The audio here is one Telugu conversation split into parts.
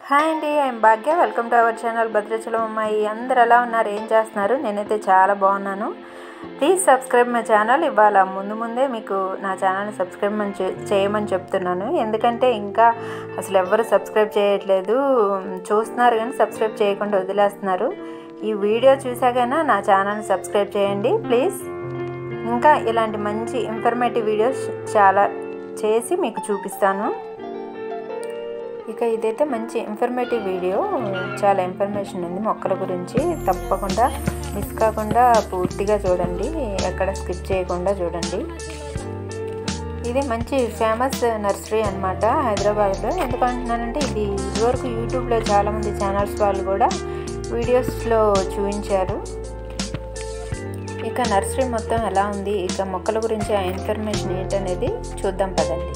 హాయ్ అండి, I'm Bhagya. Welcome to our channel Bhadrachalam అమ్మాయి. అందరు ఎలా ఉన్నారు, ఏం చేస్తున్నారు? నేనైతే చాలా బాగున్నాను. Please subscribe my channel. ఇవాళ ముందే మీకు నా ఛానల్ని సబ్స్క్రైబ్ చేయమని చెప్తున్నాను. ఎందుకంటే ఇంకా అసలు ఎవ్వరు సబ్స్క్రైబ్ చేయట్లేదు, చూస్తున్నారు కానీ సబ్స్క్రైబ్ చేయకుండా వదిలేస్తున్నారు. ఈ వీడియో చూసాకైనా నా ఛానల్ని సబ్స్క్రైబ్ చేయండి ప్లీజ్. ఇంకా ఇలాంటి మంచి ఇన్ఫర్మేటివ్ వీడియోస్ చాలా చేసి మీకు చూపిస్తాను. ఇక ఇదైతే మంచి ఇన్ఫర్మేటివ్ వీడియో, చాలా ఇన్ఫర్మేషన్ ఉంది మొక్కల గురించి. తప్పకుండా మిస్ కాకుండా పూర్తిగా చూడండి, ఎక్కడ స్కిప్ చేయకుండా చూడండి. ఇది మంచి ఫేమస్ నర్సరీ అన్నమాట హైదరాబాద్లో. ఎందుకంటున్నానంటే ఇది ఇదివరకు యూట్యూబ్లో చాలామంది ఛానల్స్ వాళ్ళు కూడా వీడియోస్లో చూపించారు. ఇక నర్సరీ మొత్తం ఎలా ఉంది, ఇక మొక్కల గురించి ఆ ఇన్ఫర్మేషన్ ఏంటనేది చూద్దాం పదండి.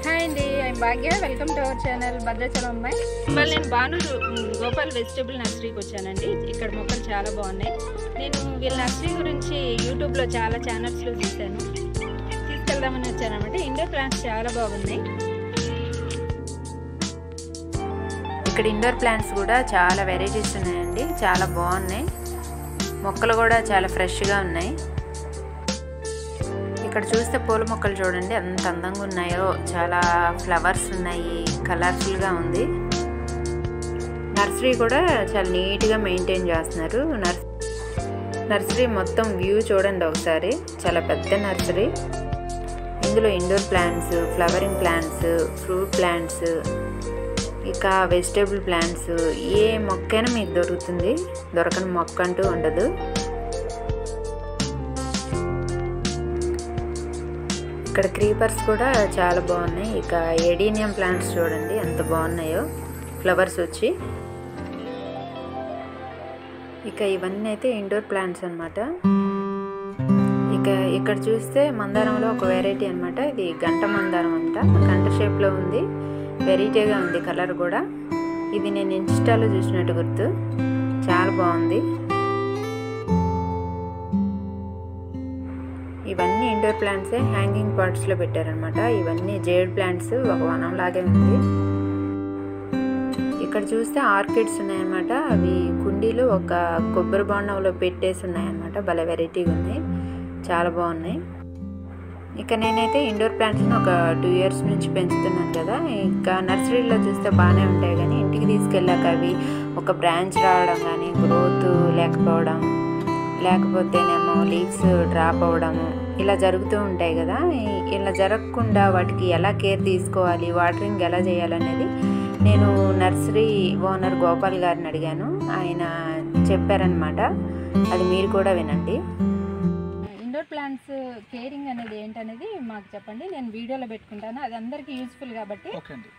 హాయ్ అండి, I'm Bhagya. Welcome to our channel Bhadrachalam అమ్మాయి. ఇవాళ నేను బానూరు గోపాల్ వెజిటబుల్ నర్సరీకి వచ్చానండి. ఇక్కడ మొక్కలు చాలా బాగున్నాయి. నేను వీళ్ళ నర్సరీ గురించి యూట్యూబ్లో చాలా ఛానల్స్లో చూశాను, తీసుకెళ్దామని వచ్చానమాట. ఇండోర్ ప్లాంట్స్ చాలా బాగున్నాయి. ఇక్కడ ఇండోర్ ప్లాంట్స్ కూడా చాలా వెరైటీస్ ఉన్నాయండి, చాలా బాగున్నాయి. మొక్కలు కూడా చాలా ఫ్రెష్గా ఉన్నాయి. ఇక్కడ చూస్తే పూల మొక్కలు చూడండి ఎంత అందంగా ఉన్నాయో. చాలా ఫ్లవర్స్ ఉన్నాయి, కలర్ఫుల్గా ఉంది. నర్సరీ కూడా చాలా నీట్గా మెయింటైన్ చేస్తున్నారు. నర్సరీ మొత్తం వ్యూ చూడండి ఒకసారి, చాలా పెద్ద నర్సరీ. ఇందులో indoor plants, flowering plants, fruit plants, ఇక వెజిటేబుల్ ప్లాంట్స్, ఏ మొక్కైనా మీకు దొరుకుతుంది, దొరకని మొక్క అంటూ ఉండదు. ఇక్కడ క్రీపర్స్ కూడా చాలా బాగున్నాయి. ఇక ఎడీనియం ప్లాంట్స్ చూడండి ఎంత బాగున్నాయో, ఫ్లవర్స్ వచ్చి. ఇక ఇవన్నీ అయితే ఇండోర్ ప్లాంట్స్ అన్నమాట. ఇక ఇక్కడ చూస్తే మందారంలో ఒక వెరైటీ అన్నమాట. ఇది గంట మందారం అంట, గంట షేప్లో ఉంది, వెరైటీగా ఉంది కలర్ కూడా. ఇది నేను ఇన్స్టాలో చూసినట్టు గుర్తు, చాలా బాగుంది. ఇవన్నీ ఇండోర్ ప్లాంట్సే, హ్యాంగింగ్ పాట్స్లో పెట్టారనమాట. ఇవన్నీ జేడ్ ప్లాంట్స్, ఒక వనం లాగే ఉంది. ఇక్కడ చూస్తే ఆర్కిడ్స్ ఉన్నాయన్నమాట. అవి కుండీలో ఒక కొబ్బరి బొండంలో పెట్టేసి ఉన్నాయన్నమాట. భలే వెరైటీగా ఉన్నాయి, చాలా బాగున్నాయి. ఇక నేనైతే ఇండోర్ ప్లాంట్స్ని ఒక 2 years నుంచి పెంచుతున్నాను కదా. ఇంకా నర్సరీలో చూస్తే బాగానే ఉంటాయి కానీ ఇంటికి తీసుకెళ్ళాక అవి ఒక బ్రాంచ్ రావడం కానీ, గ్రోత్ లేకపోవడం, లేకపోతేనేమో లీవ్స్ డ్రాప్ అవ్వడము, ఇలా జరుగుతూ ఉంటాయి కదా. ఇలా జరగకుండా వాటికి ఎలా కేర్ తీసుకోవాలి, వాటరింగ్ ఎలా చేయాలనేది నేను నర్సరీ ఓనర్ గోపాల్ గారిని అడిగాను, ఆయన చెప్పారనమాట. అది మీరు కూడా వినండి. ఇండోర్ ప్లాంట్స్ కేరింగ్ అనేది ఏంటనేది మాకు చెప్పండి, నేను వీడియోలో పెట్టుకుంటాను, అది అందరికీ యూజ్ఫుల్ కాబట్టి. ఓకే అండి,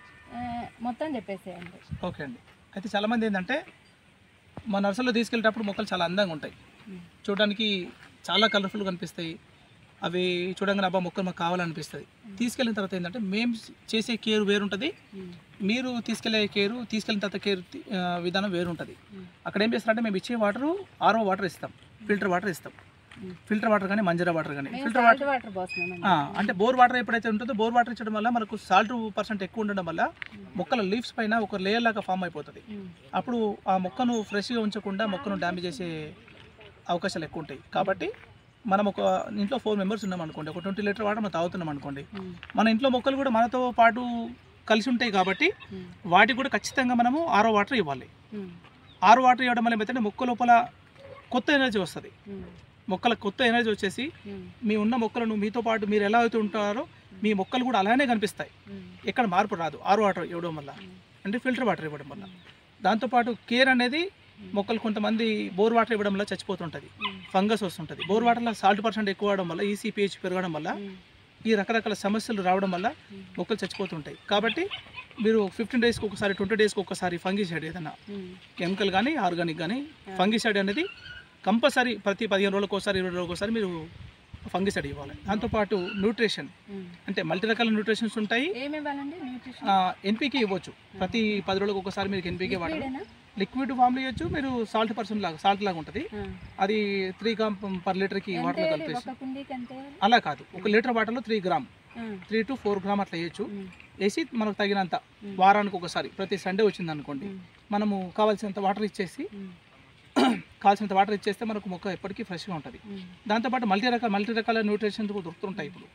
మొత్తం చెప్పేసేయండి. ఓకే అండి. అయితే చాలామంది ఏంటంటే మా నర్సరీలో తీసుకెళ్ళేటప్పుడు మొక్కలు చాలా అందంగా ఉంటాయి, చూడడానికి చాలా కలర్ఫుల్గా కనిపిస్తాయి. అవి చూడంగానే అబ్బా మొక్కలు మాకు కావాలనిపిస్తుంది. తీసుకెళ్ళిన తర్వాత ఏంటంటే మేము చేసే కేర్ వేరుంటుంది, మీరు తీసుకెళ్ళిన తర్వాత కేర్ విధానం వేరుంటుంది. అక్కడ ఏం చేస్తారంటే మేము ఇచ్చే వాటరు RO వాటర్ ఇస్తాం, ఫిల్టర్ వాటర్ ఇస్తాం. ఫిల్టర్ వాటర్ కానీ, మంజరా వాటర్ కానీ. ఫిల్టర్ వాటర్ అంటే బోర్ వాటర్ ఎప్పుడైతే ఉంటుందో, బోర్ వాటర్ ఇచ్చడం వల్ల మనకు సాల్ట్ % ఎక్కువ ఉండడం వల్ల మొక్కల లీవ్స్ పైన ఒక లేయర్ లాగా ఫామ్ అయిపోతుంది. అప్పుడు ఆ మొక్కను ఫ్రెష్గా ఉంచకుండా మొక్కను డ్యామేజ్ చేసే అవకాశాలు ఎక్కువ ఉంటాయి. కాబట్టి మనం ఒక ఇంట్లో 4 members ఉన్నాం అనుకోండి, ఒక 20 లీటర్ వాటర్ మనం తాగుతున్నాం అనుకోండి, మన ఇంట్లో మొక్కలు కూడా మనతో పాటు కలిసి ఉంటాయి. కాబట్టి వాటికి కూడా ఖచ్చితంగా మనము RO వాటర్ ఇవ్వాలి. RO వాటర్ ఇవ్వడం వల్ల ఏమైతే మొక్క లోపల కొత్త ఎనర్జీ వస్తుంది. మొక్కలకు కొత్త ఎనర్జీ వచ్చేసి మీ ఉన్న మొక్కలను మీతో పాటు మీరు ఎలా అయితే ఉంటారో మీ మొక్కలు కూడా అలానే కనిపిస్తాయి, ఎక్కడ మార్పు రాదు RO వాటర్ ఇవ్వడం వల్ల, అంటే ఫిల్టర్ వాటర్ ఇవ్వడం వల్ల. దాంతోపాటు కేర్ అనేది మొక్కలు కొంతమంది బోర్ వాటర్ ఇవ్వడం వల్ల చచ్చిపోతుంటుంది, ఫంగస్ వస్తుంటుంది. బోర్ వాటర్లో సాల్ట్ % ఎక్కువ అవడం వల్ల, ECPH పెరగడం వల్ల, ఈ రకరకాల సమస్యలు రావడం వల్ల మొక్కలు చచ్చిపోతుంటాయి. కాబట్టి మీరు 15 daysకి ఒకసారి, 20 daysకి ఒకసారి ఫంగిసైడ్, ఏదైనా కెమికల్ కానీ ఆర్గానిక్ కానీ ఫంగిసైడ్ అనేది కంపల్సరీ ప్రతి 15 రోజులకు ఒకసారి, 20 రోజులకు ఒకసారి మీరు ఫంగిసైడ్ ఇవ్వాలి. దాంతోపాటు న్యూట్రిషన్ అంటే మల్టీ రకాల న్యూట్రిషన్స్ ఉంటాయి. NPK ఇవ్వచ్చు, ప్రతి 10 రోజులకు ఒకసారి మీరు NPK వాడాలి. లిక్విడ్ ఫామ్లో ఇవ్వచ్చు, మీరు సాల్ట్ లాగా ఉంటుంది, అది 3 grams per liter కి వాటర్లో కలిపేసి. అలా కాదు, 1 లీటర్ వాటర్లో 3 grams 3 to 4 grams అట్లా వేయచ్చు. వేసి మనకు తగినంత వారానికి ఒకసారి ప్రతి సండే వచ్చింది అనుకోండి, మనము కావాల్సినంత వాటర్ ఇచ్చేసి కావాల్సినంత వాటర్ ఇచ్చేస్తే మనకు మొక్క ఎప్పటికీ ఫ్రెష్గా ఉంటుంది. దాంతోపాటు మల్టీ రకాల న్యూట్రిషన్స్ కూడా దొరుకుతుంటాయి. ఇప్పుడు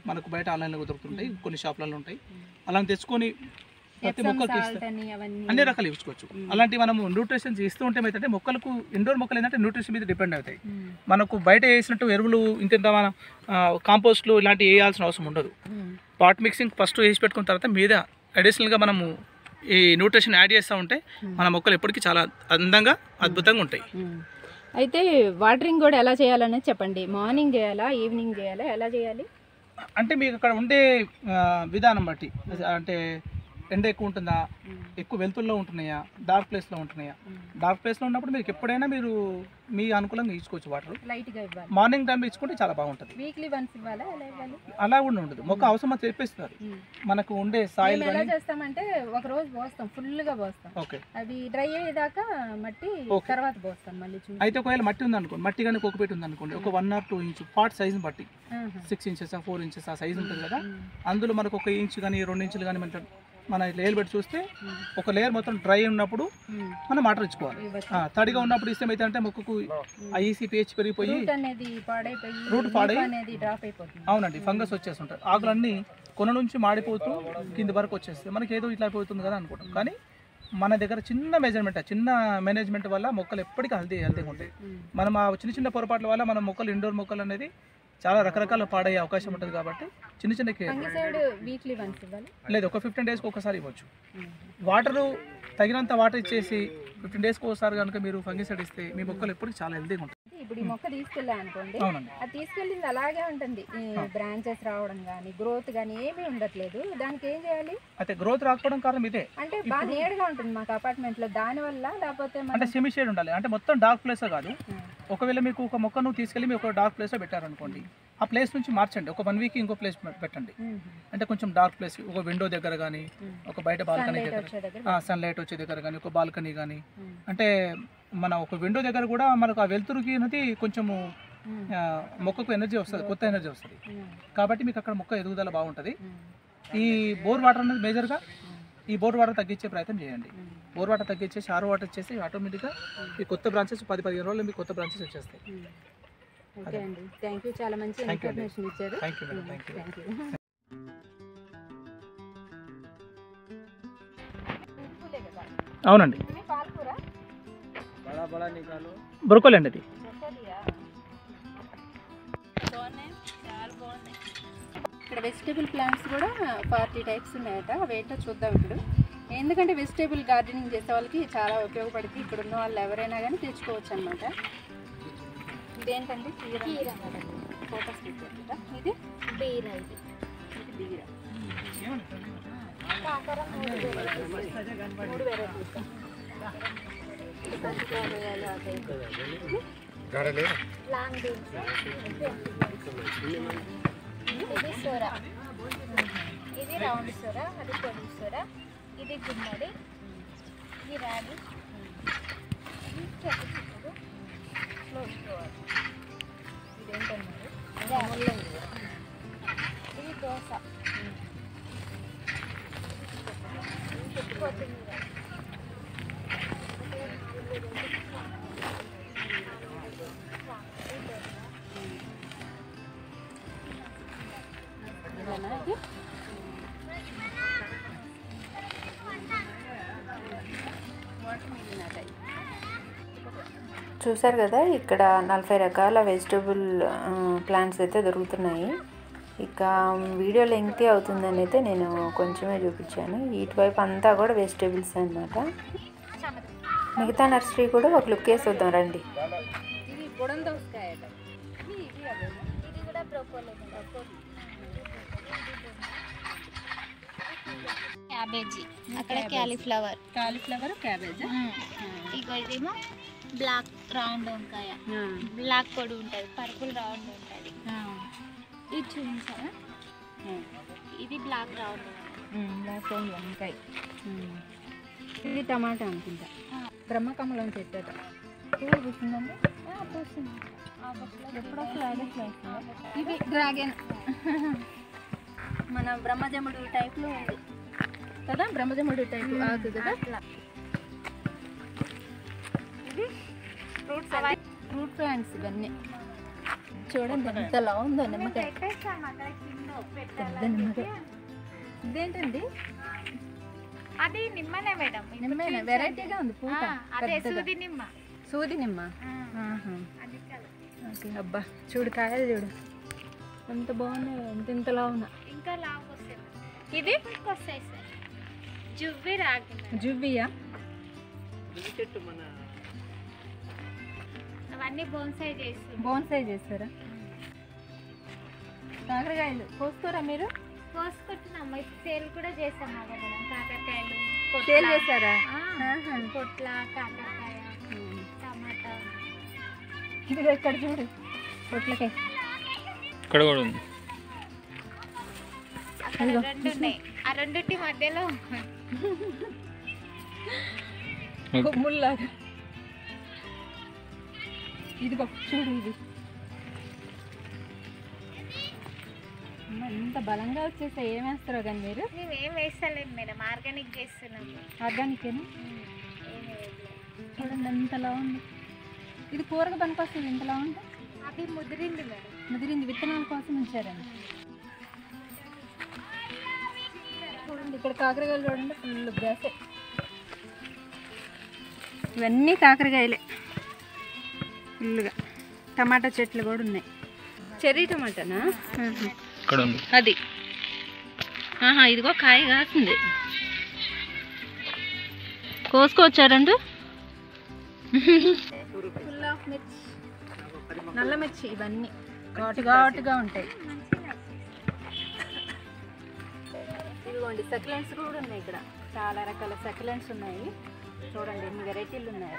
మనకు బయట ఆన్లైన్లో దొరుకుతుంటాయి, కొన్ని షాపులలో ఉంటాయి. అలా తెచ్చుకొని ప్రతి మొక్కకి అన్ని రకాలు ఇచ్చుకోవచ్చు. అలాంటి మనము న్యూట్రిషన్స్ ఇస్తూ ఉంటే ఏంటంటే మొక్కలకు ఇండోర్ మొక్కలు ఏంటంటే న్యూట్రిషన్ మీద డిపెండ్ అవుతాయి. మనకు బయట వేసినట్టు ఎరువులు ఇంత మన కాంపోస్ట్లు ఇలాంటివి వేయాల్సిన అవసరం ఉండదు. పాట్ మిక్సింగ్ ఫస్ట్ వేసి పెట్టుకున్న తర్వాత మీద అడిషనల్గా మనము ఈ న్యూట్రిషన్ యాడ్ చేస్తూ ఉంటే మన మొక్కలు ఎప్పటికీ చాలా అందంగా అద్భుతంగా ఉంటాయి. అయితే వాటరింగ్ కూడా ఎలా చేయాలనేది చెప్పండి. మార్నింగ్ చేయాలా, ఈవినింగ్ చేయాలా, ఎలా చేయాలి? అంటే మీకు అక్కడ ఉండే విధానం బట్టి, అంటే ఎండ ఎక్కువ ఉంటుందా, ఎక్కువ వెలుతుల్లో ఉంటున్నాయా, డార్క్ ప్లేస్లో ఉంటున్నాయా. డార్క్ ప్లేస్లో ఉన్నప్పుడు మీకు ఎప్పుడైనా మీరు మీ అనుకూలంగా ఇచ్చుకోవచ్చు. వాటర్ లైట్గా ఇవ్వాలి. మార్నింగ్ టైంలో ఇచ్చుకుంటే చాలా బాగుంటుంది. వీక్లీ వన్స్ ఇవ్వాలా, అలా కూడా ఉండదు. మొక్క అవసరం తెప్పిస్తారు. మనకు ఉండే సాయిల్ ఎలా చేస్తామంటే ఒక రోజు పోస్తాం, ఫుల్గా పోస్తాం. ఓకే, అది డ్రై అయ్యేదాకా మట్టి తర్వాత పోస్తాం మళ్ళీ. అయితే ఒకవేళ మట్టి ఉంది అనుకోండి, మట్టి కానీ కొక్కుపెట్టి ఉంది అనుకోండి, ఒక 1 or 2 ఇంచ్ పాట్ సైజుని బట్టి 6 inches 4 inches ఆ సైజు ఉంటుంది కదా, అందులో మనకు 1 ఇంచ్ కానీ 2 ఇంచులు కానీ మన లేయర్ పెట్టి చూస్తే ఒక లేయర్ మొత్తం డ్రై ఉన్నప్పుడు మనం వాటర్ ఇచ్చుకోవాలి. తడిగా ఉన్నప్పుడు ఇస్తే అయితే మొక్కకు ఐఈసీ pH పెరిగిపోయి రూట్ పాడై, అవునండి, ఫంగస్ వచ్చేస్తుంటాయి. ఆకులన్నీ కొన నుంచి మాడిపోతూ కింది వరకు వచ్చేస్తాయి. మనకి ఏదో ఇట్లా అయిపోతుంది కదా అనుకుంటాం. కానీ మన దగ్గర చిన్న మేనేజ్మెంట్ వల్ల మొక్కలు ఎప్పటికీ హెల్తీగా ఉంటాయి. మనం ఆ చిన్న పొరపాట్ల వల్ల మన మొక్కలు ఇండోర్ మొక్కలు అనేది చాలా రకరకాల పాడయ్యే అవకాశం ఉంటుంది. కాబట్టి చిన్న లేదు, ఒక 15 daysకి ఒకసారి ఇవ్వచ్చు. వాటరు తగినంత వాటర్ ఇచ్చేసి 15 daysకి ఒకసారి కనుక మీరు ఫంగిసైడ్ ఇస్తే మీ మొక్కలు ఎప్పటికీ చాలా హెల్తీగా ఉంటాయి. ఇప్పుడు ఈ మొక్క తీసుకెళ్ళా అనుకోండి, అది తీసుకెళ్ళింది అలాగే ఉంటుంది. బ్రాంచెస్ రావడం కానీ గ్రోత్ కానీ ఏమీ ఉండట్లేదు. దానికి ఏం చేయాలి? అయితే గ్రోత్ రాకపోవడం కారణం ఇదే. అంటే బాగా నీడగా ఉంటుంది మాకు అపార్ట్మెంట్ లో, దాని వల్ల. లేకపోతే అంటే సెమీ షేడ్ ఉండాలి. అంటే మొత్తం డార్క్ ప్లేస్ కాదు. ఒకవేళ మీకు ఒక మొక్కను తీసుకెళ్ళి మీరు ఒక డార్క్ ప్లేస్లో పెట్టారనుకోండి, ఆ ప్లేస్ నుంచి మార్చండి. ఒక 1 week ఇంకో ప్లేస్ పెట్టండి. అంటే కొంచెం డార్క్ ప్లేస్, ఒక విండో దగ్గర కానీ, ఒక బయట బాల్కనీ దగ్గర, సన్లైట్ వచ్చే దగ్గర కానీ, ఒక బాల్కనీ కానీ. అంటే మన ఒక విండో దగ్గర కూడా మనకు ఆ వెలుతురుకి అనేది కొంచెము మొక్కకు ఎనర్జీ వస్తుంది, కొత్త ఎనర్జీ వస్తుంది. కాబట్టి మీకు అక్కడ మొక్క ఎదుగుదల బాగుంటుంది. ఈ బోర్ వాటర్ అనేది మేజర్గా ఈ బోర్ వాటర్ తగ్గించే ప్రయత్నం చేయండి. బోర్ వాటర్ తగ్గించేసి ఆరో వాటర్ ఇచ్చేసి ఆటోమేటిక్గా ఈ కొత్త బ్రాంచెస్ 10-15 రోజుల్లో మీకు కొత్త బ్రాంచెస్ వచ్చేస్తాయి. ఓకే అండి, థ్యాంక్ యూ. చాలా మంచి ఇన్ఫర్మేషన్ ఇచ్చారు. Thank you madam, thank you. అవునండి, బ్రోకోలీ అండి అది. ఇక్కడ వెజిటేబుల్ ప్లాంట్స్ కూడా 40 types ఉన్నాయట. అవేంటో చూద్దాం ఇప్పుడు. ఎందుకంటే వెజిటేబుల్ గార్డెనింగ్ చేసే వాళ్ళకి చాలా ఉపయోగపడుతుంది. ఇక్కడ ఉన్న వాళ్ళు ఎవరైనా కానీ తెచ్చుకోవచ్చు అనమాట. ఇదేంటండి? కీర ఫోటోస్ పెట్టారు. ఇది బీర, ఇది బీర. 3 varieties. లాంగ్ బీన్స్, ఇది సొర, ఇది రౌండ్ సొర, అది పొడి సొర, ఇది గుమ్మడి, ఇది రాగి, ఇది చెట్టు చిక్కుడు, ఇదేంటన్నారు ముల్లంగి, ఇది దోస, కొత్తిమీర, చూసారు కదా, ఇక్కడ 40 రకాల వెజిటబుల్ ప్లాంట్స్ అయితే దొరుకుతున్నాయి. ఇక వీడియో లెంగ్తీ అవుతుందని అయితే నేను కొంచెమే చూపించాను. ఇటువైపు అంతా కూడా వెజిటబుల్స్ అన్నమాట. మిగతా నర్సరీ కూడా ఒక లుక్ వేసి వద్దాం రండి. క్యాబేజీ, అక్కడ క్యాలీఫ్లవర్, క్యాబేజ్. ఇదేమో బ్లాక్ రౌండ్ వంకాయ, బ్లాక్ పొడి ఉంటుంది, పర్పుల్ రౌండ్ ఉంటుంది. ఇది చూపించారా? ఇది బ్లాక్ రౌండ్ వంకాయ. ఇది టమాటా అనుకుంటా. బ్రహ్మకమలం చెట్టు పువ్వు పూసిందండి. ఎప్పుడో ఇది డ్రాగన్, మన బ్రహ్మజముడు టైప్లో ఉంది. కదా, బ్రహ్మజముడు టైప్ ఆకు కదా. ఇది ఫ్రూట్స్ ఫ్రూట్ ప్లాంట్స్ ఇవన్నీ చూడండి ఎంతలా ఉందో. నిమ్మకాయ, పెద్ద నిమ్మకాయ. ఇదేంటండి? అది నిమ్మనే మేడం, నిమ్మనే వెరైటీగా ఉంది పూత. అదే సూది నిమ్మ. సూది నిమ్మ. ఓకే. అబ్బా చూడు కాయలు చూడు ఎంత బాగున్నాయి, ఇంతలా ఉన్నా. ఇంకా లావు వస్తాయి. ఇది వస్తాయి సార్. జువ్వి రాగి. జువ్వియా? అవన్నీ బోన్సాయి చేస్తారు. బోన్సాయి చేస్తారా? కాకరకాయలు కోసుకోరా మీరు? కోసుకుంటున్నాం, సేల్ కూడా చేస్తాం మేడం. కాకరకాయలు సేల్ చేస్తారా? పొట్ల, కాకరకాయ, టమాటా. ఇది ఇక్కడ చూడు పొట్లకాయ. ఇక్కడ కూడా ఉంది. అక్కడ రెండు ఉన్నాయి, ఆ రెండింటి మధ్యలో ముల్లాగా. ఇదిగో చూడు, ఇది ఎంత బలంగా వచ్చేసాయి. ఏం వేస్తారో కానీ మీరు? మేము ఏం వేస్తలేదు మేడం, ఆర్గానిక్ చేస్తున్నాము. ఆర్గానిక్ చూడండి ఎంతలా ఉంది. ఇది కూరగా పనికొస్తుంది ఇంతలా ఉంది. అది ముదిరింది మేడం. ముదిరింది, విత్తనాల కోసం ఉంచారండి. చూడండి ఇక్కడ కాకరకాయలు చూడండి, ఫుల్ గ్యాసే. ఇవన్నీ కాకరకాయలే ఫుల్గా. టమాటా చెట్లు కూడా ఉన్నాయి. చెర్రీ టమాటానా? ఇక్కడ ఉంది. అది ఇదిగో కాయ కాస్తుంది. కోసుకొచ్చారండు. ఫుల్ ఆఫ్ మిర్చి, నల్ల మిర్చి. ఇవన్నీ ఘాటుగా ఉంటాయి. ఇదిగోండి సక్యులెంట్స్ కూడా ఉన్నాయి ఇక్కడ. చాలా రకాల సక్యులెంట్స్ ఉన్నాయి. చూడండి ఎన్ని వెరైటీలు ఉన్నాయి.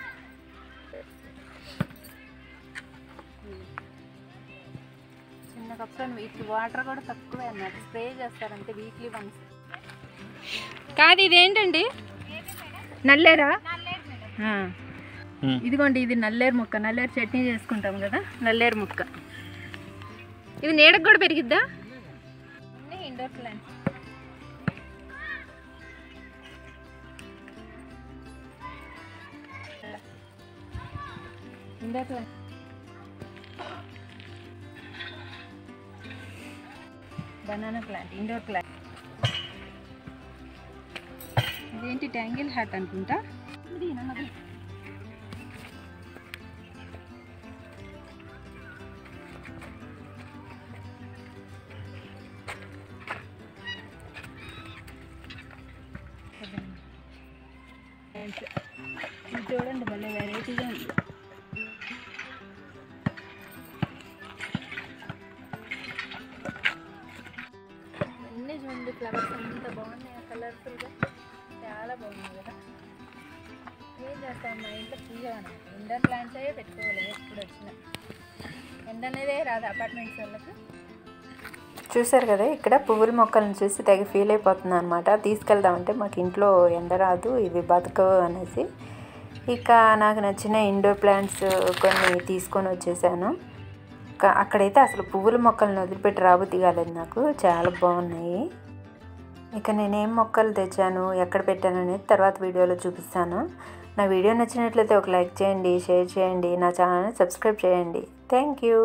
చిన్న కప్స్ వీటికి వాటర్ కూడా తక్కువే అన్నమాట. స్ప్రే చేస్తారంటే వీక్లీ వన్స్. కాదు ఇదేంటండి? నల్లేరా? ఇదిగోండి ఇది నల్లేరు మొక్క. నల్లేరు చట్నీ చేసుకుంటాం కదా, నల్లేరు మొక్క. ఇది నీడకు కూడా పెరిగిద్దా? Indoor plants. Indoor plant. Banana plant, indoor plant. ఇదేంటి? ట్యాంగిల్ హార్ట్ అనుకుంటా. ఇది చూడండి భలే వెరైటీగా ఉంది. అన్నీ చూడండి ఫ్లవర్స్ ఎంత బాగున్నాయి, కలర్ఫుల్గా చాలా బాగున్నాయి కదా. ఏం చేస్తాం మా ఇంట్లో ఫ్రీగా ఇండోర్ ప్లాంట్స్ అయ్యే పెట్టుకోవాలి ఎప్పుడు వచ్చినా. ఎండ అనేదే రాదు అపార్ట్మెంట్స్ వాళ్ళకి. చూసారు కదా, ఇక్కడ పువ్వుల మొక్కలను చూసి తెగ ఫీల్ అయిపోతుంది అనమాట. తీసుకెళ్దామంటే మాకు ఇంట్లో ఎండ రాదు, ఇవి బతకవు అనేసి. ఇక నాకు నచ్చిన ఇండోర్ ప్లాంట్స్ కొన్ని తీసుకొని వచ్చేసాను. అక్కడైతే అసలు పువ్వుల మొక్కలను వదిలిపెట్టి రాబుద్ది కాలేదు నాకు. చాలా బాగున్నాయి. ఇక నేనేం మొక్కలు తెచ్చాను, ఎక్కడ పెట్టాను అనేది తర్వాత వీడియోలో చూపిస్తాను. నా వీడియో నచ్చినట్లయితే ఒక లైక్ చేయండి, షేర్ చేయండి, నా ఛానల్ని సబ్స్క్రైబ్ చేయండి. Thank you.